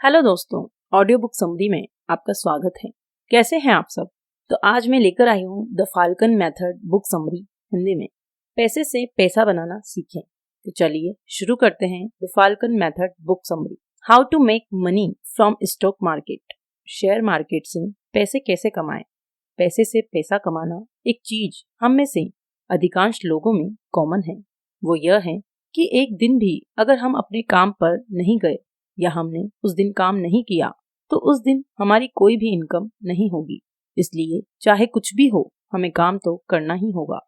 Hello दोस्तों, audio book summary में आपका स्वागत है। कैसे हैं आप सब? तो आज मैं लेकर आई हूँ the falcon method book summary Hindi में। पैसे से पैसा बनाना सीखें। तो चलिए शुरू करते हैं the falcon method book summary. How to make money from stock market. Share market से पैसे कैसे कमाएं। पैसे से पैसा कमाना एक चीज हम में से अधिकांश लोगों में कॉमन है। वो यह है कि एक दिन भी अगर हम अपने काम पर नहीं गए या हमने उस दिन काम नहीं किया तो उस दिन हमारी कोई भी इनकम नहीं होगी। इसलिए चाहे कुछ भी हो, हमें काम तो करना ही होगा।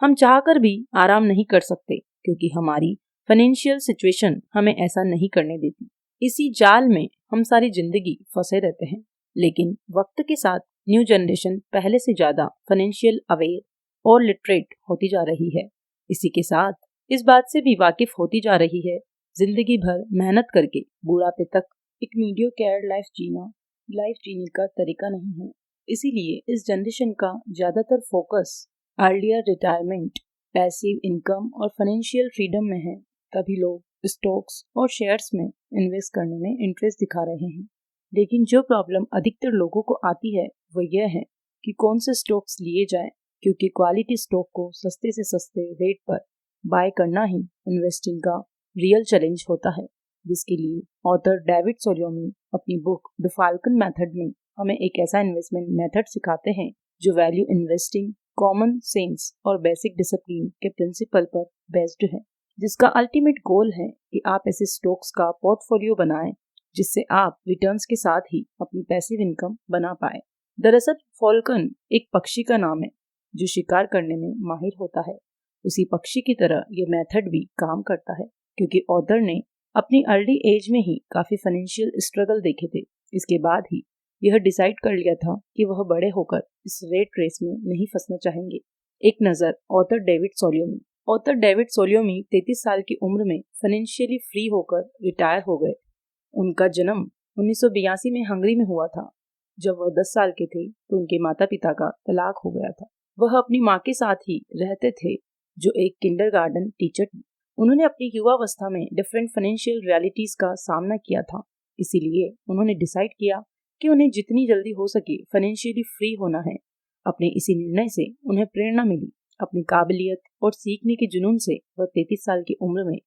हम चाहकर भी आराम नहीं कर सकते क्योंकि हमारी फाइनेंशियल सिचुएशन हमें ऐसा नहीं करने देती। इसी जाल में हम सारी जिंदगी फंसे रहते हैं। लेकिन वक्त के साथ न्यू जनरेशन पहले से ज्यादा फाइनेंशियल अवेयर और लिटरेट होती जा रही है। इसी के साथ इस बात से भी वाकिफ होती जा रही है जिंदगी भर मेहनत करके बुढ़ापे तक एक मीडियोक्रे लाइफ जीने का तरीका नहीं है। इसीलिए इस जनरेशन का ज्यादातर focus earlier retirement, passive income और फाइनेंशियल फ्रीडम में है। तभी लोग स्टॉक्स और शेयर्स में इन्वेस्ट करने में इंटरेस्ट दिखा रहे हैं। लेकिन जो प्रॉब्लम अधिकतर लोगों को आती है वो यह है कि कौन से स्टॉक्स लिए जाए, क्योंकि क्वालिटी स्टॉक को सस्ते से सस्ते रेट पर बाय करना ही इन्वेस्टिंग का रियल चैलेंज होता है, जिसके लिए ऑथर डेविड सोलोमी अपनी बुक द फाल्कन मेथड में हमें एक ऐसा इन्वेस्टमेंट मेथड सिखाते हैं जो वैल्यू इन्वेस्टिंग, कॉमन सेंस और बेसिक डिसिप्लिन के प्रिंसिपल पर बेस्ड है, जिसका अल्टीमेट गोल है कि आप ऐसे स्टॉक्स का पोर्टफोलियो बनाएं जिससे आप रिटर्न्स के साथ ही अपनी पैसिव इनकम बना पाए। दरअसल फाल्कन एक पक्षी का नाम है जो शिकार करने में माहिर होता है। उसी पक्षी की तरह ये मेथड भी काम करता है, क्योंकि ऑथर ने अपनी अर्ली एज में ही काफी फाइनेंशियल स्ट्रगल देखे थे। इसके बाद ही यह डिसाइड कर लिया था कि वह बड़े होकर इस रेट रेस में नहीं फंसना चाहेंगे। एक नजर ऑथर डेविड सोलोमी। ऑथर डेविड सोलोमी 33 साल की उम्र में फाइनेंशियली फ्री होकर रिटायर हो गए। उनका जन्म 1982 में हंगरी में हुआ था। जब वह 10 साल के थे तो उनके माता पिता का तलाक हो गया था। वह अपनी माँ के साथ ही रहते थे जो एक किंडरगार्टन टीचर थी। उन्होंने अपनी युवावस्था में डिफरेंट फाइनेंशियल रियलिटीज का सामना किया था। इसीलिए उन्होंने डिसाइड किया कि उन्हें जितनी जल्दी हो सके फाइनेंशियली फ्री होना है। अपने इसी निर्णय से उन्हें प्रेरणा मिली। अपनी काबिलियत और सीखने के जुनून से वह 33 साल की उम्र में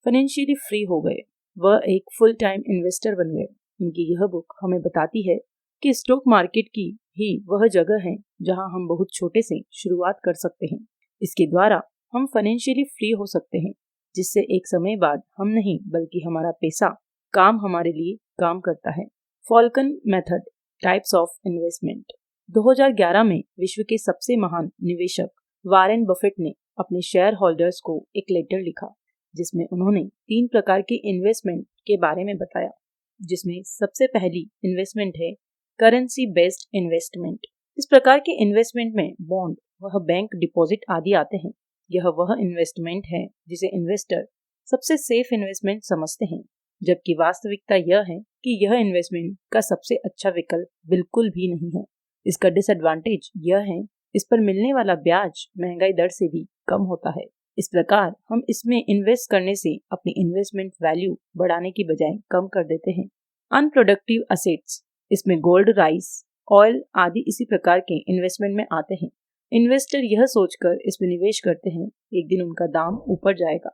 फाइनेंशियली फ्री हो गए। वह एक फुल टाइम इन्वेस्टर बन गए। इनकी यह बुक हमें बताती है कि स्टॉक मार्केट की ही वह जगह है जहां हम बहुत छोटे से शुरुआत कर सकते हैं। इसके द्वारा हम फाइनेंशियली फ्री हो सकते हैं, जिससे एक समय बाद हम नहीं बल्कि हमारा पैसा काम हमारे लिए काम करता है। Falcon method, types of investment. 2011 में विश्व के सबसे महान निवेशक वॉरेन बफेट ने अपने शेयर होल्डर्स को एक लेटर लिखा जिसमें उन्होंने 3 प्रकार के इन्वेस्टमेंट के बारे में बताया, जिसमें सबसे पहली इन्वेस्टमेंट है करेंसी बेस्ड इन्वेस्टमेंट। इस प्रकार के इन्वेस्टमेंट में बॉन्ड वह बैंक डिपॉजिट आदि आते हैं। यह वह इन्वेस्टमेंट है जिसे इन्वेस्टर सबसे सेफ इन्वेस्टमेंट समझते हैं, जबकि वास्तविकता यह है कि यह इन्वेस्टमेंट का सबसे अच्छा विकल्प बिल्कुल भी नहीं है। इसका डिसएडवांटेज यह है इस पर मिलने वाला ब्याज महंगाई दर से भी कम होता है। इस प्रकार हम इसमें इन्वेस्ट करने से अपनी इन्वेस्टमेंट वैल्यू बढ़ाने की बजाय कम कर देते हैं। अनप्रोडक्टिव असेट्स, इसमें गोल्ड, राइस, ऑयल आदि इसी प्रकार के इन्वेस्टमेंट में आते हैं। इन्वेस्टर यह सोचकर इसमें निवेश करते हैं एक दिन उनका दाम ऊपर जाएगा,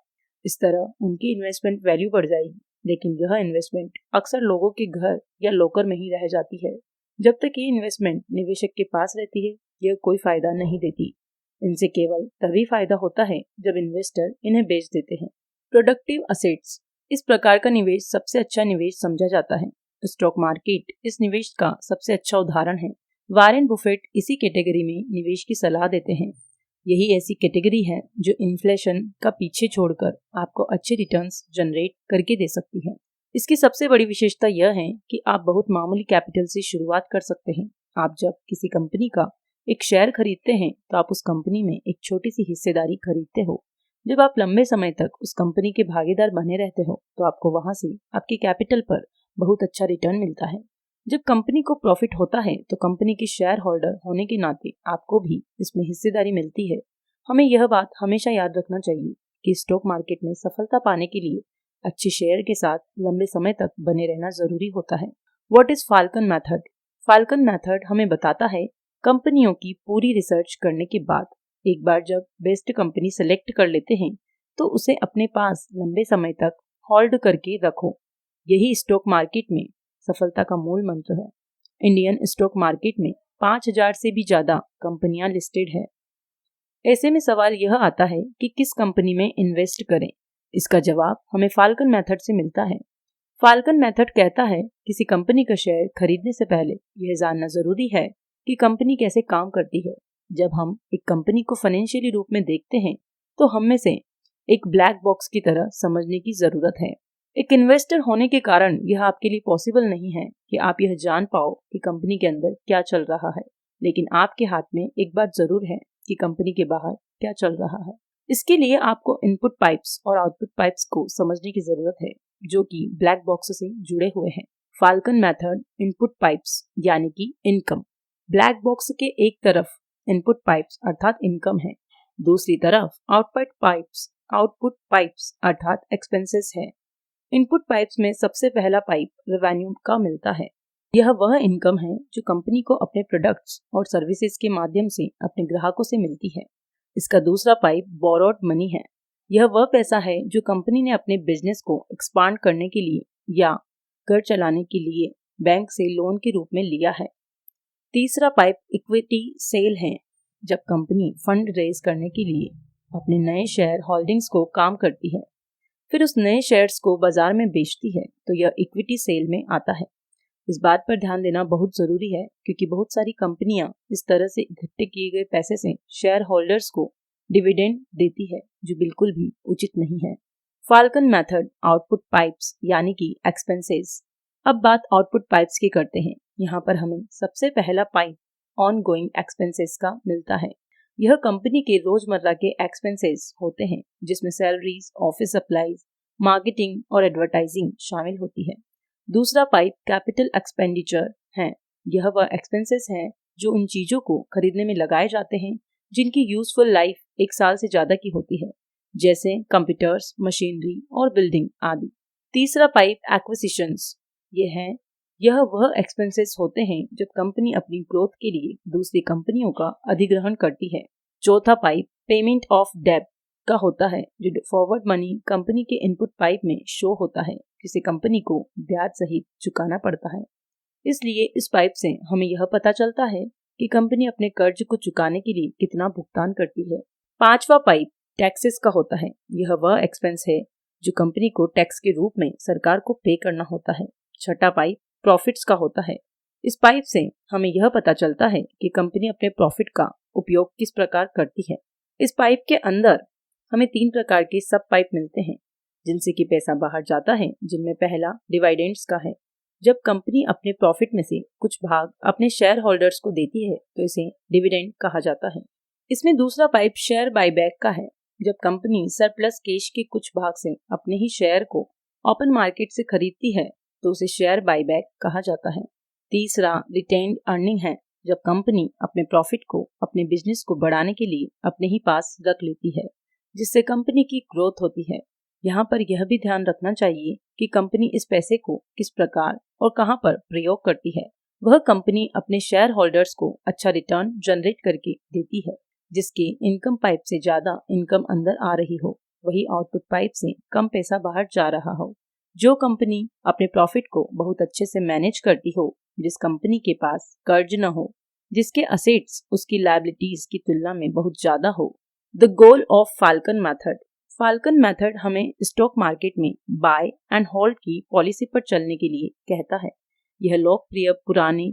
इस तरह उनकी इन्वेस्टमेंट वैल्यू बढ़ जाएगी। लेकिन यह इन्वेस्टमेंट अक्सर लोगों के घर या लॉकर में ही रह जाती है। जब तक ये इन्वेस्टमेंट निवेशक के पास रहती है यह कोई फायदा नहीं देती। इनसे केवल तभी फायदा होता है जब इन्वेस्टर इन्हें बेच देते हैं। प्रोडक्टिव असेट्स, इस प्रकार का निवेश सबसे अच्छा निवेश समझा जाता है। स्टॉक मार्केट इस निवेश का सबसे अच्छा उदाहरण है। वॉरेन बफेट इसी कैटेगरी में निवेश की सलाह देते हैं। यही ऐसी कैटेगरी है जो इन्फ्लेशन का पीछे छोड़कर आपको अच्छे रिटर्न्स जनरेट करके दे सकती है। इसकी सबसे बड़ी विशेषता यह है कि आप बहुत मामूली कैपिटल से शुरुआत कर सकते हैं। आप जब किसी कंपनी का एक शेयर खरीदते हैं तो आप उस कंपनी में एक छोटी सी हिस्सेदारी खरीदते हो। जब आप लंबे समय तक उस कंपनी के भागीदार बने रहते हो तो आपको वहां से आपकी कैपिटल पर बहुत अच्छा रिटर्न मिलता है। जब कंपनी को प्रॉफिट होता है तो कंपनी के शेयर होल्डर होने के नाते आपको भी इसमें हिस्सेदारी मिलती है। हमें यह बात हमेशा याद रखना चाहिए कि स्टॉक मार्केट में सफलता पाने के लिए अच्छे शेयर के साथ लंबे समय तक बने रहना जरूरी होता है। What is falcon method? Falcon method हमें बताता है कंपनियों की पूरी रिसर्च करने के बाद एक बार जब बेस्ट कंपनी सेलेक्ट कर लेते हैं तो उसे अपने पास लंबे समय तक होल्ड करके रखो। यही स्टॉक मार्केट में सफलता का मूल मंत्र है। इंडियन स्टॉक मार्केट में 5000 से भी ज्यादा कंपनियां लिस्टेड है। ऐसे में सवाल यह आता है कि किस कंपनी में इन्वेस्ट करें। इसका जवाब हमें फाल्कन मेथड से मिलता है। फाल्कन मेथड कहता है किसी कंपनी का शेयर खरीदने से पहले यह जानना जरूरी है कि कंपनी कैसे काम करती है। जब हम एक कंपनी को फाइनेंशियली रूप में देखते हैं तो हम में से एक ब्लैक बॉक्स की तरह समझने की जरूरत है। एक इन्वेस्टर होने के कारण यह आपके लिए पॉसिबल नहीं है कि आप यह जान पाओ कि कंपनी के अंदर क्या चल रहा है, लेकिन आपके हाथ में एक बात जरूर है कि कंपनी के बाहर क्या चल रहा है। इसके लिए आपको इनपुट पाइप्स और आउटपुट पाइप्स को समझने की जरूरत है जो कि ब्लैक बॉक्स से जुड़े हुए हैं। फाल्कन मेथड इनपुट पाइप्स यानी कि इनकम। ब्लैक बॉक्स के एक तरफ इनपुट पाइप्स अर्थात इनकम है, दूसरी तरफ आउटपुट पाइप्स अर्थात एक्सपेंसेस है। इनपुट पाइप्स में सबसे पहला पाइप रेवेन्यू का मिलता है। यह वह इनकम है जो कंपनी को अपने प्रोडक्ट्स और सर्विसेज के माध्यम से अपने ग्राहकों से मिलती है। इसका दूसरा पाइप बोरोड मनी है। यह वह पैसा है जो कंपनी ने अपने बिजनेस को एक्सपांड करने के लिए या घर चलाने के लिए बैंक से लोन के रूप में लिया है। तीसरा पाइप इक्विटी सेल है। जब कंपनी फंड रेज करने के लिए अपने नए शेयर होल्डिंग्स को काम करती है, फिर उस नए शेयर्स को बाजार में बेचती है, तो यह इक्विटी सेल में आता है। इस बात पर ध्यान देना बहुत जरूरी है क्योंकि बहुत सारी कंपनियां इस तरह से इकट्ठे किए गए पैसे से शेयर होल्डर्स को डिविडेंड देती है जो बिल्कुल भी उचित नहीं है। फाल्कन मेथड आउटपुट पाइप्स यानी कि एक्सपेंसेस। अब बात आउटपुट पाइप्स की करते हैं। यहाँ पर हमें सबसे पहला पाइप ऑन गोइंग एक्सपेंसेस का मिलता है। यह कंपनी के रोजमर्रा के एक्सपेंसेस होते हैं जिसमें सैलरीज, ऑफिस सप्लाईज, मार्केटिंग और एडवर्टाइजिंग शामिल होती है। दूसरा पाइप कैपिटल एक्सपेंडिचर है। यह वह एक्सपेंसेस हैं जो उन चीजों को खरीदने में लगाए जाते हैं जिनकी यूजफुल लाइफ 1 साल से ज्यादा की होती है, जैसे कंप्यूटर्स, मशीनरी और बिल्डिंग आदि। तीसरा पाइप एक्विजिशंस। यह वह एक्सपेंसेस होते हैं जब कंपनी अपनी ग्रोथ के लिए दूसरी कंपनियों का अधिग्रहण करती है। चौथा पाइप पेमेंट ऑफ डेब्ट का होता है जो फॉरवर्ड मनी कंपनी के इनपुट पाइप में शो होता है जिसे कंपनी को ब्याज सहित चुकाना पड़ता है। इसलिए इस पाइप से हमें यह पता चलता है कि कंपनी अपने कर्ज को चुकाने के लिए कितना भुगतान करती है। पांचवा पाइप टैक्सेस का होता है। यह वह एक्सपेंस है जो कंपनी को टैक्स के रूप में सरकार को पे करना होता है। छठा पाइप प्रॉफिट्स का होता है। इस पाइप से हमें यह पता चलता है कि कंपनी अपने प्रॉफिट का उपयोग किस प्रकार करती है। इस पाइप के अंदर हमें 3 प्रकार के सब पाइप मिलते हैं जिनसे कि पैसा बाहर जाता है, जिनमें पहला डिविडेंड्स का है। जब कंपनी अपने प्रॉफिट में से कुछ भाग अपने शेयर होल्डर्स को देती है तो इसे डिविडेंड कहा जाता है। इसमें दूसरा पाइप शेयर बायबैक का है। जब कंपनी सरप्लस कैश के कुछ भाग से अपने ही शेयर को ओपन मार्केट से खरीदती है तो उसे शेयर बायबैक कहा जाता है। तीसरा रिटेन्ड अर्निंग है। जब कंपनी अपने प्रॉफिट को अपने बिजनेस को बढ़ाने के लिए अपने ही पास रख लेती है, जिससे कंपनी की ग्रोथ होती है। यहाँ पर यह भी ध्यान रखना चाहिए कि कंपनी इस पैसे को किस प्रकार और कहाँ पर प्रयोग करती है। वह कंपनी अपने शेयर होल्डर्स को अच्छा रिटर्न जनरेट करके देती है, जिसके इनकम पाइप से ज्यादा इनकम अंदर आ रही हो, वही आउटपुट पाइप से कम पैसा बाहर जा रहा हो। जो कंपनी अपने प्रॉफिट को बहुत अच्छे से मैनेज करती हो, जिस कंपनी के पास कर्ज न हो, जिसके असेट्स उसकी लायबिलिटीज की तुलना में बहुत ज्यादा हो। The goal of falcon method. Falcon method हमें स्टॉक मार्केट में बाय एंड होल्ड की पॉलिसी पर चलने के लिए कहता है। यह लोकप्रिय पुराने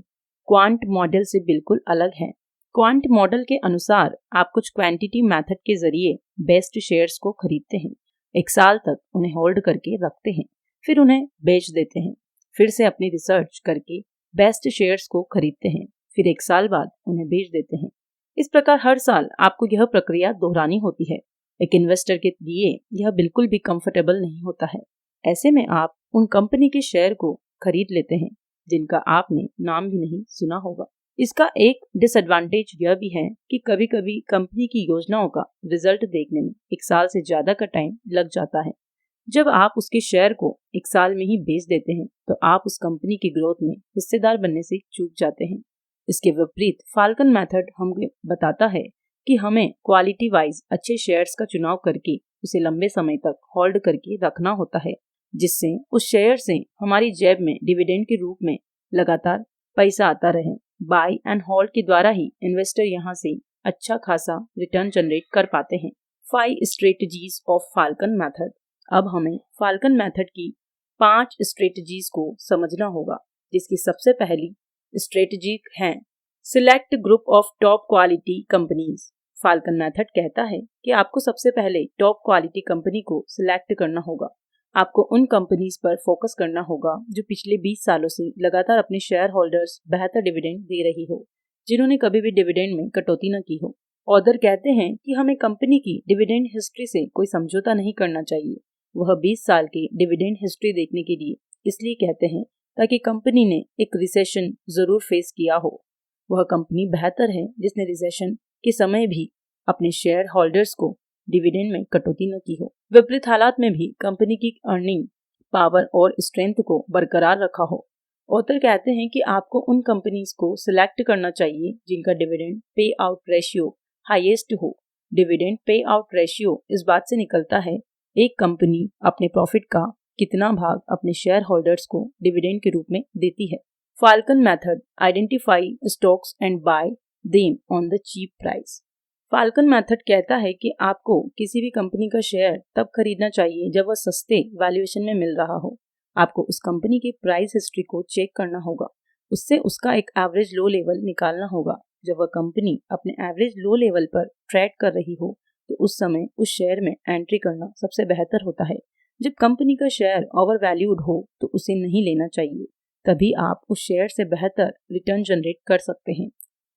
क्वांट मॉडल से बिल्कुल अलग है। क्वांट मॉडल के अनुसार आप कुछ क्वांटिटी मेथड के जरिए बेस्ट शेयर्स को खरीदते हैं, 1 साल तक उन्हें होल्ड करके रखते हैं, फिर उन्हें बेच देते हैं, फिर से अपनी रिसर्च करके बेस्ट शेयर्स को खरीदते हैं, फिर 1 साल बाद उन्हें बेच देते हैं। इस प्रकार हर साल आपको यह प्रक्रिया दोहरानी होती है। एक इन्वेस्टर के लिए यह बिल्कुल भी कंफर्टेबल नहीं होता है। ऐसे में आप उन कंपनी के शेयर को खरीद लेते हैं जिनका आपने नाम भी नहीं सुना होगा। इसका एक डिसएडवांटेज यह भी है कि कभी कभी कंपनी की योजनाओं का रिजल्ट देखने में 1 साल से ज्यादा का टाइम लग जाता है। जब आप उसके शेयर को एक साल में ही बेच देते हैं तो आप उस कंपनी की ग्रोथ में हिस्सेदार बनने से चूक जाते हैं। इसके विपरीत फाल्कन मेथड हमें बताता है कि हमें क्वालिटी वाइज अच्छे शेयर्स का चुनाव करके उसे लंबे समय तक होल्ड करके रखना होता है, जिससे उस शेयर से हमारी जेब में डिविडेंड के रूप में लगातार पैसा आता रहे। बाय एंड होल्ड के द्वारा ही इन्वेस्टर यहाँ से अच्छा खासा रिटर्न जनरेट कर पाते हैं। 5 स्ट्रेटजीज ऑफ फाल्कन मेथड। अब हमें फाल्कन मेथड की 5 स्ट्रेटजीज को समझना होगा, जिसकी सबसे पहली स्ट्रेटजी है select group of top quality companies. Falcon method कहता है कि आपको सबसे पहले टॉप क्वालिटी कंपनी को सिलेक्ट करना होगा। आपको उन कंपनीज पर फोकस करना होगा जो पिछले 20 सालों से लगातार अपने शेयर होल्डर्स बेहतर डिविडेंड दे रही हो, जिन्होंने कभी भी डिविडेंड में कटौती न की हो। ऑथर कहते हैं कि हमें कंपनी की डिविडेंड हिस्ट्री से कोई समझौता नहीं करना चाहिए। वह 20 साल की डिविडेंड हिस्ट्री देखने के लिए इसलिए कहते हैं ताकि कंपनी ने एक रिसेशन जरूर फेस किया हो। वह कंपनी बेहतर है जिसने रिसेशन के समय भी अपने शेयर होल्डर्स को डिविडेंड में कटौती न की हो। विपरीत हालात में भी कंपनी की अर्निंग पावर और स्ट्रेंथ को बरकरार रखा हो। ऑथर कहते हैं कि आपको उन कंपनीज को सिलेक्ट करना चाहिए जिनका dividend pay out ratio highest हो। डिविडेंड पे आउट रेशियो इस बात से निकलता है एक कंपनी अपने प्रॉफिट का कितना भाग अपने शेयर होल्डर्स को डिविडेंड के रूप में देती है। Falcon method identify stocks and buy them on the cheap price. Falcon method कहता है कि आपको किसी भी कंपनी का शेयर तब खरीदना चाहिए जब वह सस्ते वैल्यूएशन में मिल रहा हो। आपको उस कंपनी की प्राइस हिस्ट्री को चेक करना होगा, उससे उसका एक एवरेज लो लेवल निकालना होगा। जब वह कंपनी अपने एवरेज लो लेवल पर ट्रेड कर रही हो तो उस समय उस शेयर में एंट्री करना सबसे बेहतर होता है। जब कंपनी का शेयर ओवर वैल्यूड हो तो उसे नहीं लेना चाहिए, तभी आप उस शेयर से बेहतर रिटर्न जनरेट कर सकते हैं।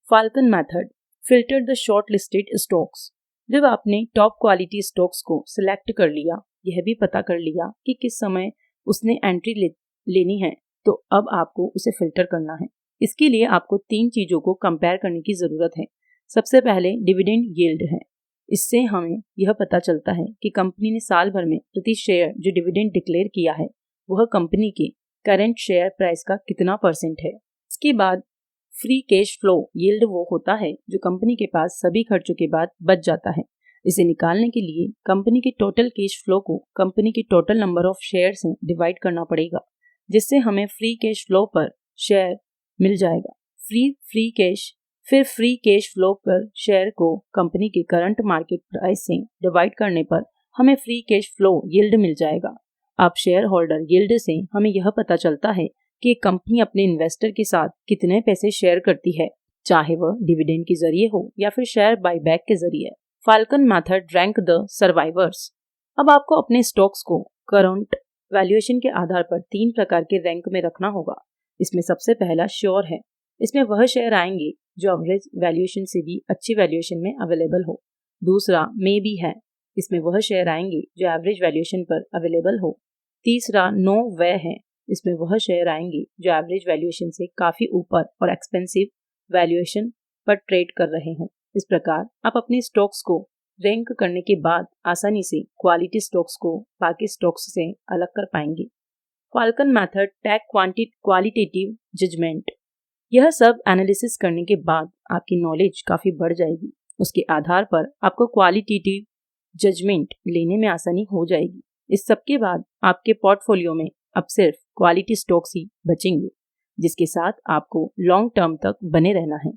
Falcon method filter the short listed stocks. जब आपने टॉप क्वालिटी स्टॉक्स को सिलेक्ट कर लिया, यह भी पता कर लिया कि किस समय उसने एंट्री लेनी है, तो अब आपको उसे फिल्टर करना है। इसके लिए आपको 3 चीजों को कंपेयर करने की जरूरत है। सबसे पहले डिविडेंड यील्ड है। इससे हमें यह पता चलता है कि कंपनी ने साल भर में प्रति शेयर जो डिविडेंड डिक्लेयर किया है वह कंपनी के करंट शेयर प्राइस का कितना % है। इसके बाद फ्री कैश फ्लो यील्ड वो होता है जो कंपनी के पास सभी खर्चों के बाद बच जाता है। इसे निकालने के लिए कंपनी के टोटल कैश फ्लो को कंपनी के टोटल नंबर ऑफ शेयर से डिवाइड करना पड़ेगा, जिससे हमें फ्री कैश फ्लो पर शेयर मिल जाएगा। फिर फ्री कैश फ्लो पर शेयर को कंपनी के करंट मार्केट प्राइस से डिवाइड करने पर हमें फ्री कैश फ्लो यील्ड मिल जाएगा। अब शेयर होल्डर यील्ड से हमें यह पता चलता है कि कंपनी अपने इन्वेस्टर के साथ कितने पैसे शेयर करती है, चाहे वह डिविडेंड के जरिए हो या फिर शेयर बायबैक के जरिए। Falcon method rank the survivors. अब आपको अपने स्टॉक्स को करंट वैल्यूएशन के आधार पर 3 प्रकार के रैंक में रखना होगा। इसमें सबसे पहला श्योर है। इसमें वह शेयर आएंगे जो एवरेज वैल्यूएशन से भी अच्छी वैल्यूएशन में अवेलेबल हो। दूसरा मे बी है। इसमें वह शेयर आएंगे जो एवरेज वैल्यूएशन पर अवेलेबल हो। तीसरा नो वे है। इसमें वह शेयर आएंगे जो एवरेज वैल्यूएशन से काफी ऊपर और एक्सपेंसिव वैल्यूएशन पर ट्रेड कर रहे हों। इस प्रकार आप अपने स्टॉक्स को रैंक करने के बाद आसानी से क्वालिटी स्टॉक्स को बाकी स्टॉक्स से अलग कर पाएंगे। Falcon method take qualitative judgement. यह सब एनालिसिस करने के बाद आपकी नॉलेज काफी बढ़ जाएगी। उसके आधार पर आपको क्वालिटेटिव जजमेंट लेने में आसानी हो जाएगी। इस सब के बाद आपके पोर्टफोलियो में अब सिर्फ क्वालिटी स्टॉक्स ही बचेंगे, जिसके साथ आपको लॉन्ग टर्म तक बने रहना है।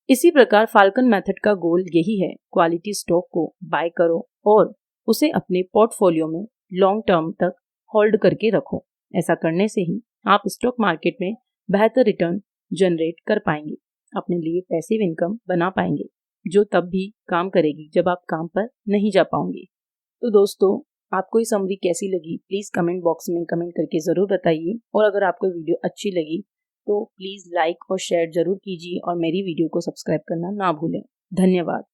इसी प्रकार फाल्कन मेथड का गोल यही है, क्वालिटी स्टॉक को बाय करो और उसे अपने पोर्टफोलियो में लॉन्ग टर्म तक होल्ड करके रखो। ऐसा करने से ही आप स्टॉक मार्केट में बेहतर रिटर्न जनरेट कर पाएंगे, अपने लिए पैसिव इनकम बना पाएंगे, जो तब भी काम करेगी जब आप काम पर नहीं जा पाओगे। तो दोस्तों, आपको ये समरी कैसी लगी प्लीज कमेंट बॉक्स में कमेंट करके जरूर बताइए। और अगर आपको वीडियो अच्छी लगी तो प्लीज लाइक और शेयर जरूर कीजिए और मेरी वीडियो को सब्सक्राइब करना ना भूलें। धन्यवाद।